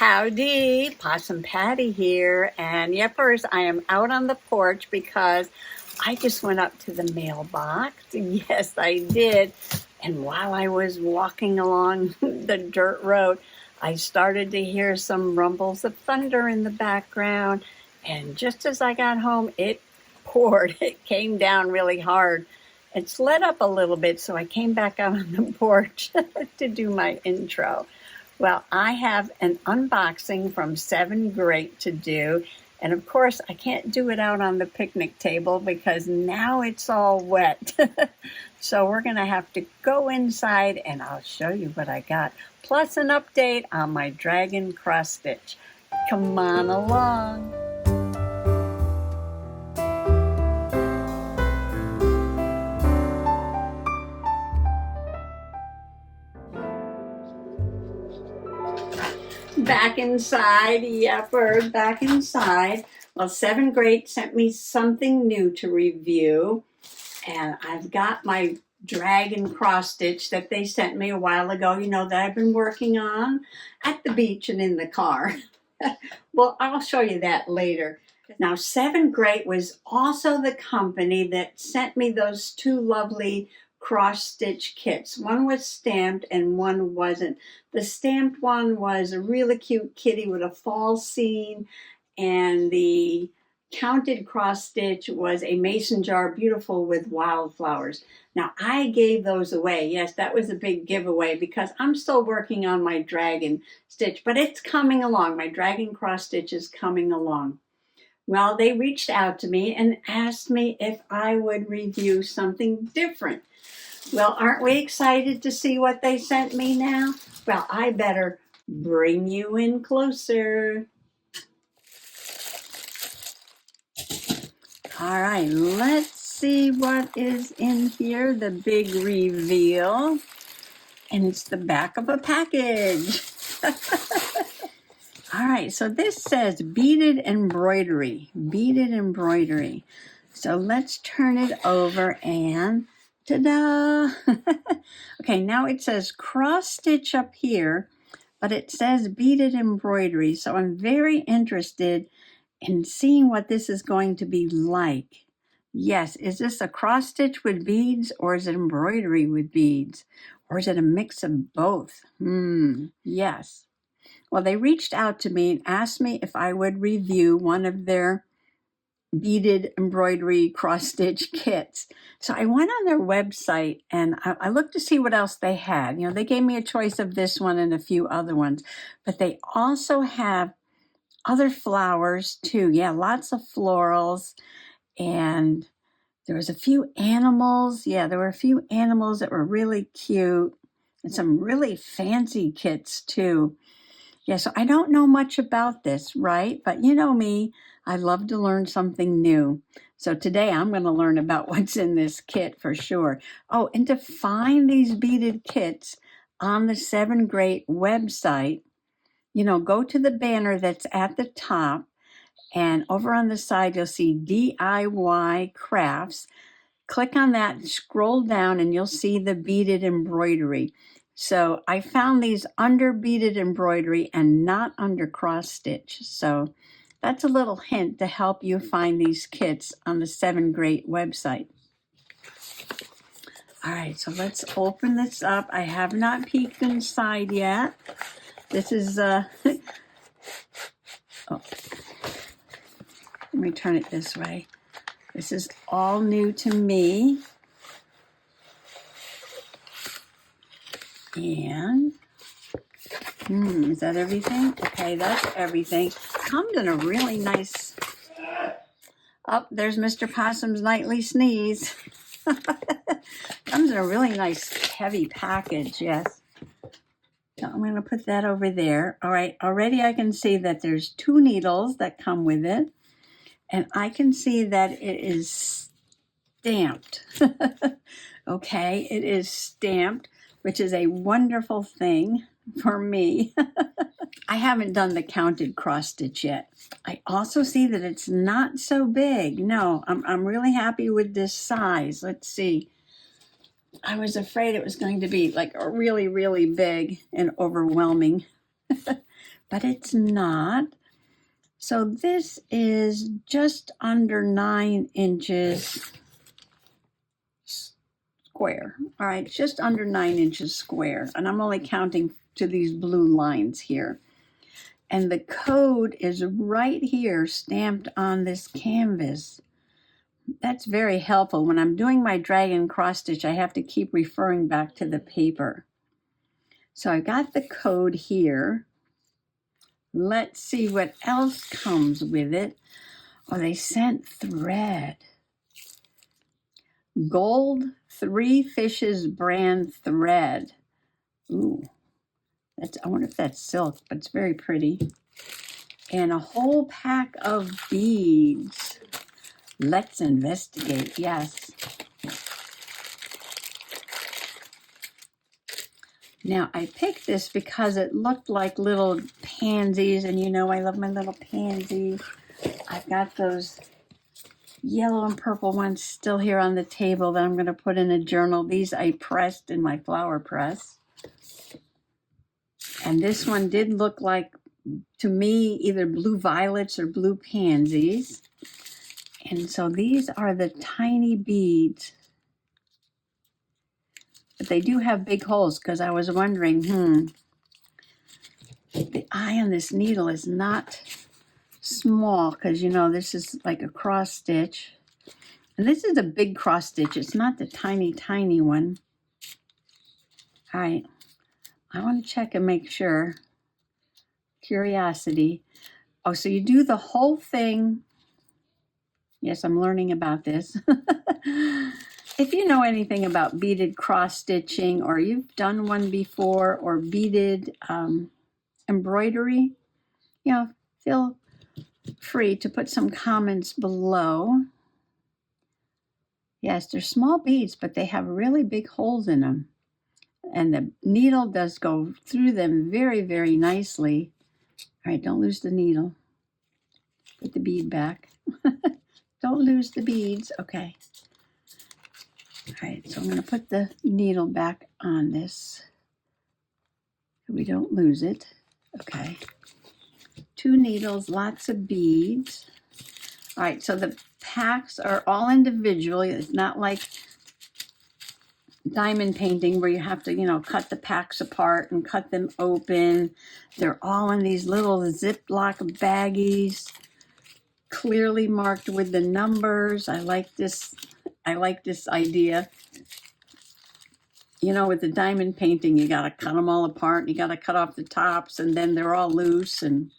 Howdy, Possum Patty here, and yepers, I am out on the porch because I just went up to the mailbox. Yes, I did. And while I was walking along the dirt road, I started to hear some rumbles of thunder in the background. And just as I got home, it poured. It came down really hard. It's let up a little bit, so I came back out on the porch to do my intro. Well, I have an unboxing from 7th grade to do. And of course, I can't do it out on the picnic table because now it's all wet. So we're going to have to go inside and I'll show you what I got. Plus an update on my dragon cross stitch. Come on along. Back inside, yepper, back inside. Well, 7th grade sent me something new to review. And I've got my dragon cross stitch that they sent me a while ago, that I've been working on at the beach and in the car. Well, I'll show you that later. Now, 7th grade was also the company that sent me those two lovely cross stitch kits. One was stamped and one wasn't. The stamped one was a really cute kitty with a fall scene, and the counted cross stitch was a mason jar, beautiful with wildflowers. Now, I gave those away. Yes, that was a big giveaway because I'm still working on my dragon stitch, but it's coming along. My dragon cross stitch is coming along. Well, they reached out to me and asked me if I would review something different. Well, aren't we excited to see what they sent me now? Well, I better bring you in closer. All right, let's see what is in here, the big reveal. And it's the back of a package. All right, so this says beaded embroidery, beaded embroidery. So let's turn it over and ta-da! Okay, now it says cross stitch up here, but it says beaded embroidery. So I'm very interested in seeing what this is going to be like. Yes, is this a cross stitch with beads or is it embroidery with beads? Or is it a mix of both? Yes. Well, they reached out to me and asked me if I would review one of their beaded embroidery cross stitch kits. So I went on their website and I looked to see what else they had. They gave me a choice of this one and a few other ones, but they also have other flowers too. Yeah, lots of florals, and there was a few animals. Yeah, there were a few animals that were really cute and some really fancy kits too. Yeah, so I don't know much about this, right? But you know me, I love to learn something new. So today I'm going to learn about what's in this kit for sure. Oh, and to find these beaded kits on the 7th grade website, go to the banner that's at the top, and over on the side you'll see DIY crafts. Click on that, scroll down, and you'll see the beaded embroidery. So I found these under beaded embroidery and not under cross stitch. So that's a little hint to help you find these kits on the 7th grade website. All right, so let's open this up. I have not peeked inside yet. This is, oh, let me turn it this way. This is all new to me. And, is that everything? Okay, that's everything. Comes in a really nice, there's Mr. Possum's nightly sneeze. Comes in a really nice heavy package, yes. So I'm going to put that over there. All right, already I can see that there's 2 needles that come with it. And I can see that it is stamped. Okay, it is stamped, which is a wonderful thing for me. I haven't done the counted cross stitch yet. I also see that it's not so big. No, I'm really happy with this size. Let's see. I was afraid it was going to be like really, really big and overwhelming. but it's not. So this is just under 9 inches square. All right, just under 9 inches square. And I'm only counting to these blue lines here. And the code is right here stamped on this canvas. That's very helpful. When I'm doing my dragon cross stitch, I have to keep referring back to the paper. So I got the code here. Let's see what else comes with it. Oh, they sent thread. Gold 3 Fishes brand thread. Ooh, I wonder if that's silk, but it's very pretty. And a whole pack of beads. Let's investigate, yes. Now, I picked this because it looked like little pansies, and you know I love my little pansies. I've got those yellow and purple ones still here on the table that I'm going to put in a journal. These I pressed in my flower press. And this one did look like, to me, either blue violets or blue pansies. And so these are the tiny beads. But they do have big holes because I was wondering, the eye on this needle is not small because, you know, this is like a cross stitch. And this is a big cross stitch. It's not the tiny, tiny one. All right. I want to check and make sure. Curiosity. Oh, so you do the whole thing. Yes, I'm learning about this. If you know anything about beaded cross stitching, or you've done one before, or beaded embroidery, you know, feel free to put some comments below. Yes, they're small beads, but they have really big holes in them. And the needle does go through them very, very nicely. All right, don't lose the needle. Put the bead back. Don't lose the beads. Okay. All right, so I'm going to put the needle back on this so we don't lose it. Okay. 2 needles, lots of beads. All right, so the packs are all individual. It's not like diamond painting where you have to, you know, cut the packs apart and cut them open. They're all in these little Ziploc baggies, clearly marked with the numbers. I like this idea. You know, with the diamond painting, you got to cut them all apart. You got to cut off the tops, and then they're all loose. And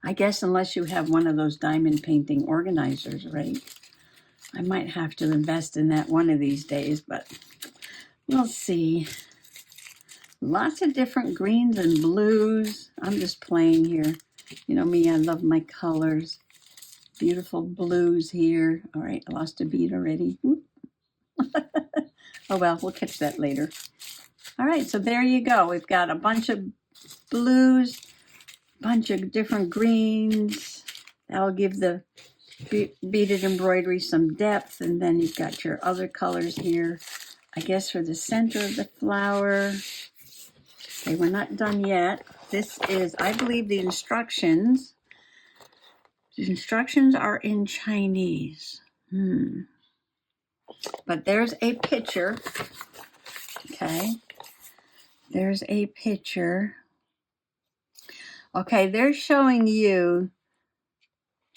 I guess unless you have one of those diamond painting organizers, right? I might have to invest in that one of these days, but we'll see. Lots of different greens and blues. I'm just playing here. You know me, I love my colors. Beautiful blues here. All right, I lost a bead already. Oh, well, we'll catch that later. All right, so there you go. We've got a bunch of blues, bunch of different greens. That'll give the beaded embroidery some depth. And then you've got your other colors here, I guess, for the center of the flower. Okay, we're not done yet. This is, I believe, the instructions. The instructions are in Chinese. But there's a picture. Okay. There's a picture. Okay, they're showing you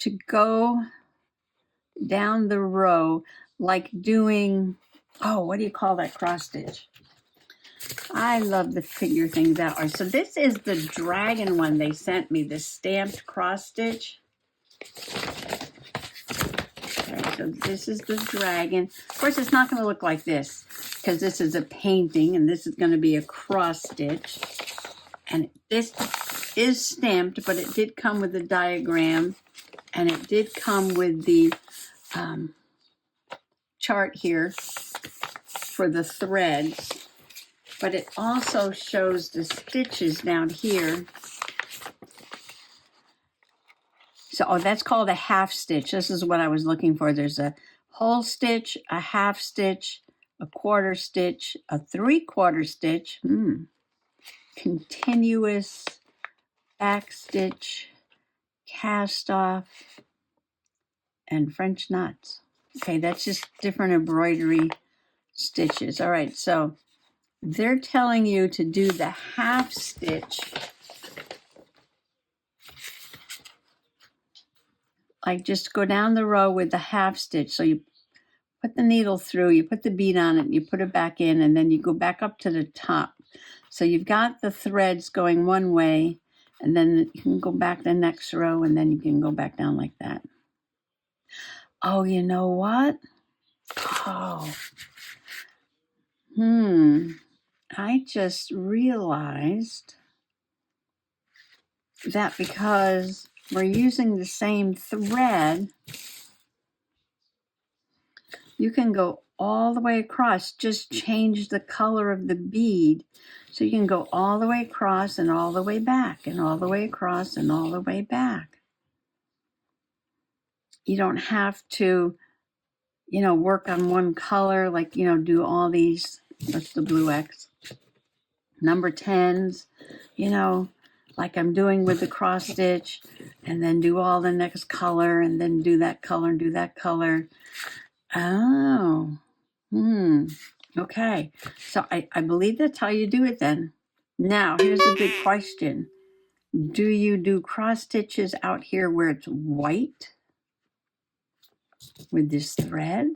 to go down the row like doing, oh, what do you call that cross stitch? I love to figure things out. All right, so this is the dragon one they sent me, the stamped cross stitch. Okay, so this is the dragon. Of course, it's not going to look like this because this is a painting and this is going to be a cross stitch. And this is stamped, but it did come with the diagram and it did come with the chart here for the threads. But it also shows the stitches down here. So, oh, that's called a half stitch. This is what I was looking for. There's a whole stitch, a half stitch, a quarter stitch, a 3/4 stitch. continuous, backstitch, cast off, and French knots. Okay, that's just different embroidery stitches. All right, so they're telling you to do the half stitch, like just go down the row with the half stitch. So you put the needle through, you put the bead on it, you put it back in, and then you go back up to the top. So you've got the threads going one way, and then you can go back the next row, and then you can go back down like that. Oh, you know what? Oh, I just realized that because we're using the same thread, you can go all the way across, just change the color of the bead. So you can go all the way across and all the way back and all the way across and all the way back. You don't have to, work on one color, like, do all these, that's the blue X, number 10s, like I'm doing with the cross stitch, and then do all the next color, and then do that color and do that color. Oh, okay. So I believe that's how you do it then. Now, here's the big question. Do you do cross stitches out here where it's white with this thread?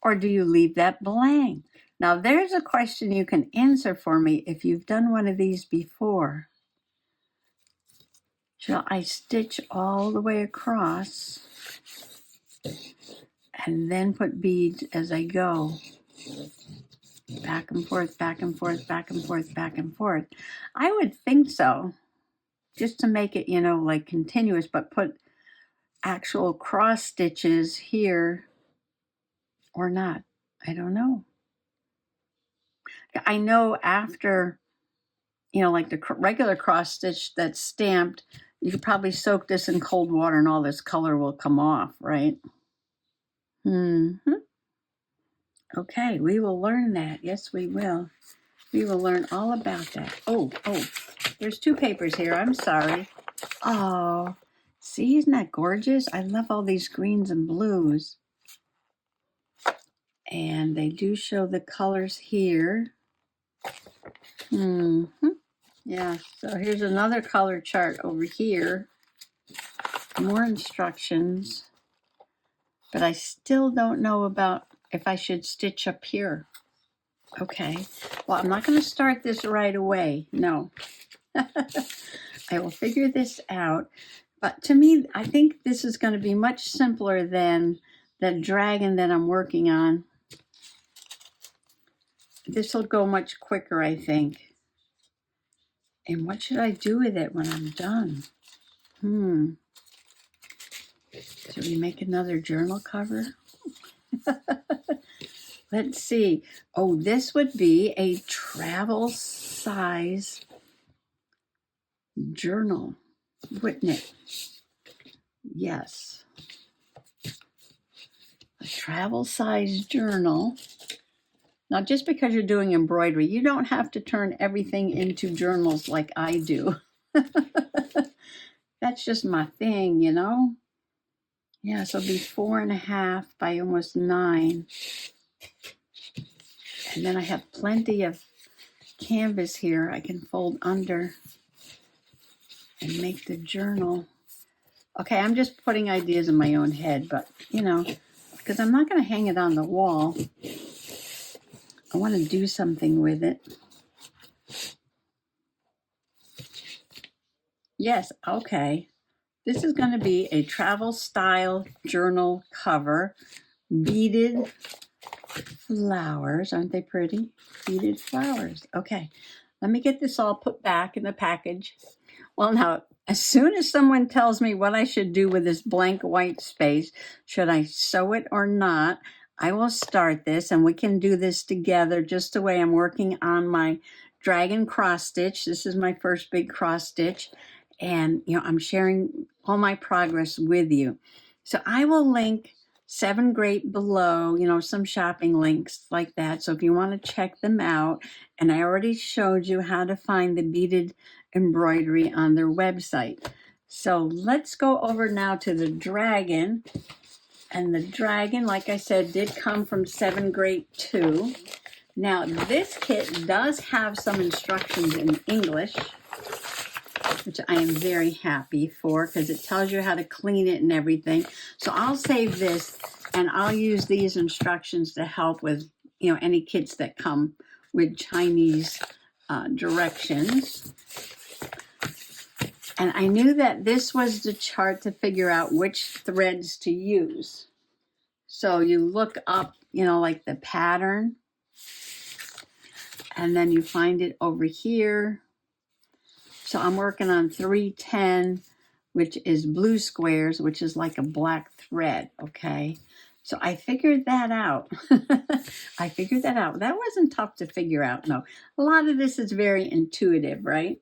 Or do you leave that blank? Now, there's a question you can answer for me if you've done one of these before. Shall I stitch all the way across and then put beads as I go? Back and forth, back and forth, back and forth, back and forth. I would think so, just to make it, like continuous, but put actual cross stitches here or not. I don't know. I know after, like the regular cross stitch that's stamped, you could probably soak this in cold water and all this color will come off, right? Okay, we will learn that. Yes, we will. We will learn all about that. Oh, there's 2 papers here. I'm sorry. Oh, see, isn't that gorgeous? I love all these greens and blues. And they do show the colors here. Yeah, so here's another color chart over here. More instructions. But I still don't know about if I should stitch up here. Okay, well, I'm not going to start this right away. No. I will figure this out. But to me, I think this is going to be much simpler than the dragon that I'm working on. This will go much quicker, I think. And what should I do with it when I'm done? Should we make another journal cover? Let's see. Oh, this would be a travel size journal, wouldn't it? Yes. A travel size journal. Now, just because you're doing embroidery, you don't have to turn everything into journals like I do. That's just my thing, Yeah, so it'll be 4.5 by almost 9. And then I have plenty of canvas here I can fold under and make the journal. Okay, I'm just putting ideas in my own head, but, because I'm not going to hang it on the wall. I want to do something with it. Yes, okay. This is going to be a travel style journal cover. Beaded flowers. Aren't they pretty? Beaded flowers. Okay, let me get this all put back in the package. Well, now, as soon as someone tells me what I should do with this blank white space, should I sew it or not, I will start this and we can do this together just the way I'm working on my dragon cross stitch. This is my first big cross stitch. And, I'm sharing all my progress with you. So I will link 7 Great below, you know, some shopping links like that. So if you want to check them out, and I already showed you how to find the beaded embroidery on their website. So let's go over now to the dragon. And the dragon, like I said, did come from 7 Great too. Now this kit does have some instructions in English, which I am very happy for because it tells you how to clean it and everything. So I'll save this and I'll use these instructions to help with, you know, any kits that come with Chinese directions. And I knew that this was the chart to figure out which threads to use. So you look up, you know, like the pattern, and then you find it over here. So I'm working on 310, which is blue squares, which is like a black thread, okay? So I figured that out. I figured that out. That wasn't tough to figure out, no. A lot of this is very intuitive, right?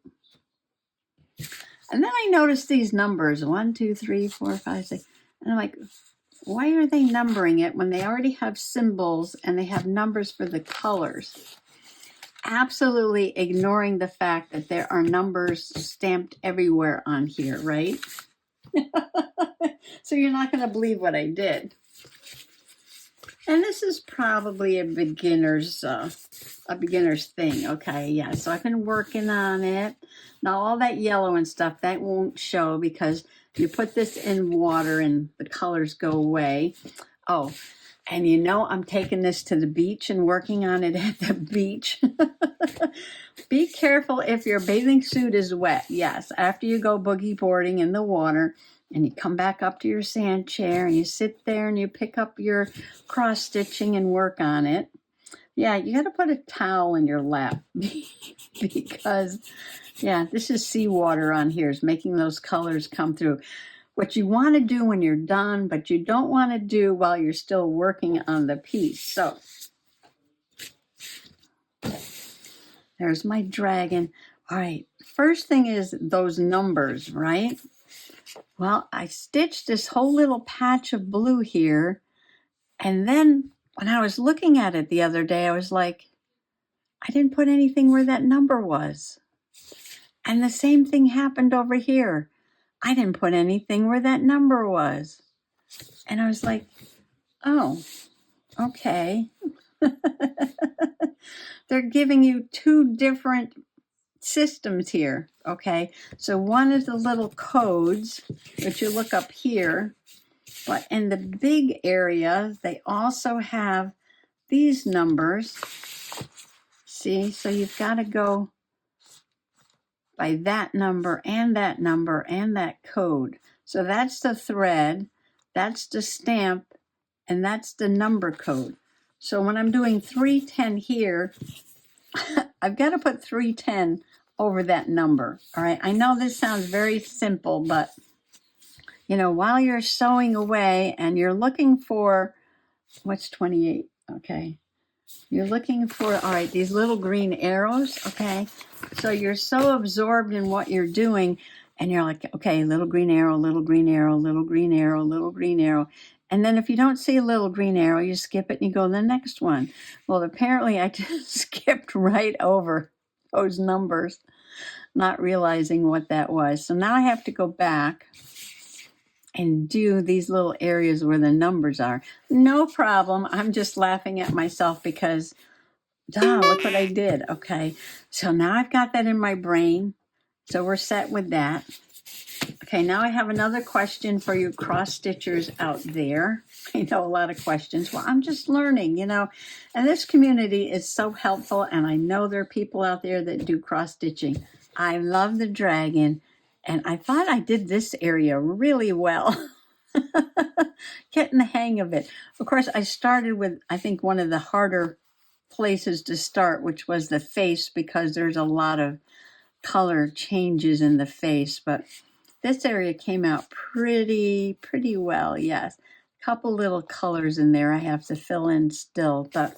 And then I noticed these numbers, 1, 2, 3, 4, 5, 6. And I'm like, why are they numbering it when they already have symbols and they have numbers for the colors? Absolutely ignoring the fact that there are numbers stamped everywhere on here, right? So you're not going to believe what I did. And this is probably a beginner's thing, okay? Yeah, so I've been working on it. Now all that yellow and stuff, that won't show because you put this in water and the colors go away. Oh, and you know I'm taking this to the beach and working on it at the beach. Be careful if your bathing suit is wet. Yes, after you go boogie boarding in the water and you come back up to your sand chair and you sit there and you pick up your cross stitching and work on it. Yeah, you got to put a towel in your lap because, yeah, this is seawater on here. It's making those colors come through. What you want to do when you're done, but you don't want to do while you're still working on the piece. So there's my dragon. All right, first thing is those numbers, right? Well, I stitched this whole little patch of blue here. And then when I was looking at it the other day, I was like, I didn't put anything where that number was. And the same thing happened over here. I didn't put anything where that number was. And I was like, oh, okay. They're giving you two different systems here, okay? So one is the little codes, which you look up here. But in the big area, they also have these numbers. See, so you've got to go by that number and that number and that code. So that's the thread, that's the stamp, and that's the number code. So when I'm doing 310 here, I've got to put 310 over that number. All right, I know this sounds very simple, but you know, while you're sewing away and you're looking for, what's 28? Okay. You're looking for, all right, these little green arrows, okay? So you're so absorbed in what you're doing, and you're like, okay, little green arrow, little green arrow, little green arrow, little green arrow. And then if you don't see a little green arrow, you skip it and you go to the next one. Well, apparently I just skipped right over those numbers, not realizing what that was. So now I have to go back and do these little areas where the numbers are. No problem. I'm just laughing at myself because, look what I did. Okay, so now I've got that in my brain. So we're set with that. Okay, now I have another question for you cross stitchers out there. I know a lot of questions. Well, I'm just learning, you know, and this community is so helpful, and I know there are people out there that do cross stitching. I love the dragon. And I thought I did this area really well. Getting the hang of it. Of course, I started with, I think, one of the harder places to start, which was the face, because there's a lot of color changes in the face. But this area came out pretty well, yes. A couple little colors in there I have to fill in still. But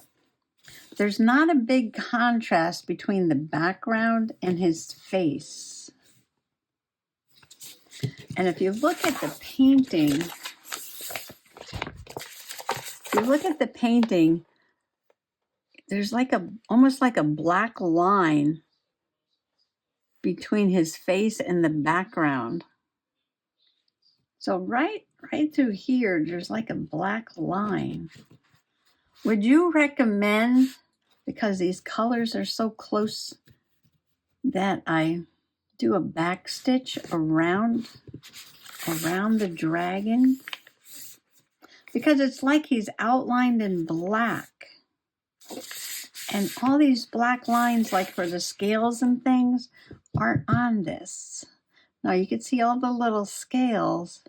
there's not a big contrast between the background and his face. And if you look at the painting, you look at the painting, there's like almost like a black line between his face and the background. So right through here, there's like a black line. Would you recommend, because these colors are so close, that I do a back stitch around the dragon? Because it's like he's outlined in black. And all these black lines, like for the scales and things, aren't on this. Now you can see all the little scales.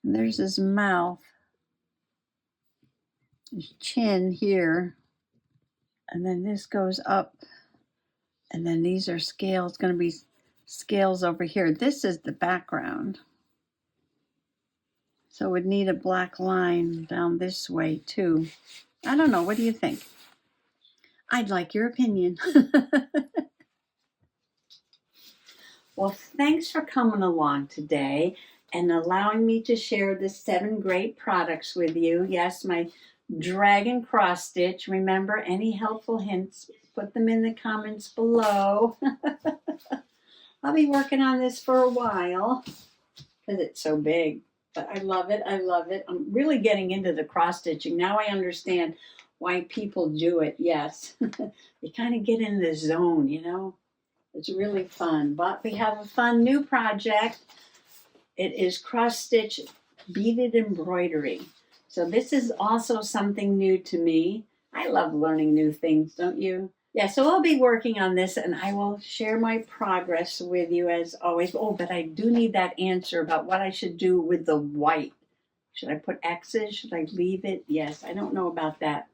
And there's his mouth, his chin here. And then this goes up. And then these are scales, going to be scales over here. This is the background. So we'd need a black line down this way too. I don't know. What do you think? I'd like your opinion. Well, thanks for coming along today and allowing me to share the 7 great products with you. Yes, my dragon cross stitch. Remember, any helpful hints, put them in the comments below. I'll be working on this for a while because it's so big. But I love it. I love it. I'm really getting into the cross stitching. Now I understand why people do it. Yes. You kind of get in the zone, you know. It's really fun. But we have a fun new project. It is cross stitch beaded embroidery. So this is also something new to me. I love learning new things, don't you? Yeah, so I'll be working on this and I will share my progress with you as always. Oh, but I do need that answer about what I should do with the white. Should I put X's? Should I leave it? Yes, I don't know about that.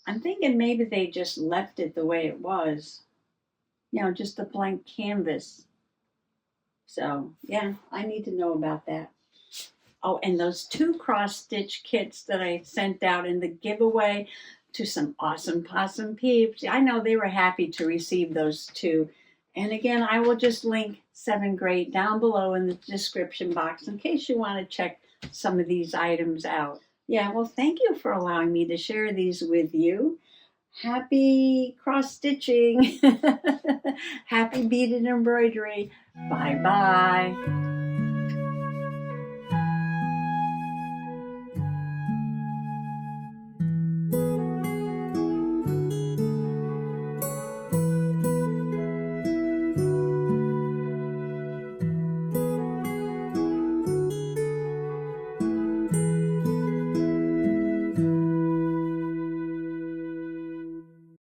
I'm thinking maybe they just left it the way it was. You know, just a blank canvas. So, yeah, I need to know about that. Oh, and those 2 cross-stitch kits that I sent out in the giveaway to some awesome possum peeps. I know they were happy to receive those 2. And again, I will just link 7 Great down below in the description box in case you want to check some of these items out. Yeah, well, thank you for allowing me to share these with you. Happy cross-stitching. Happy beaded embroidery. Bye-bye.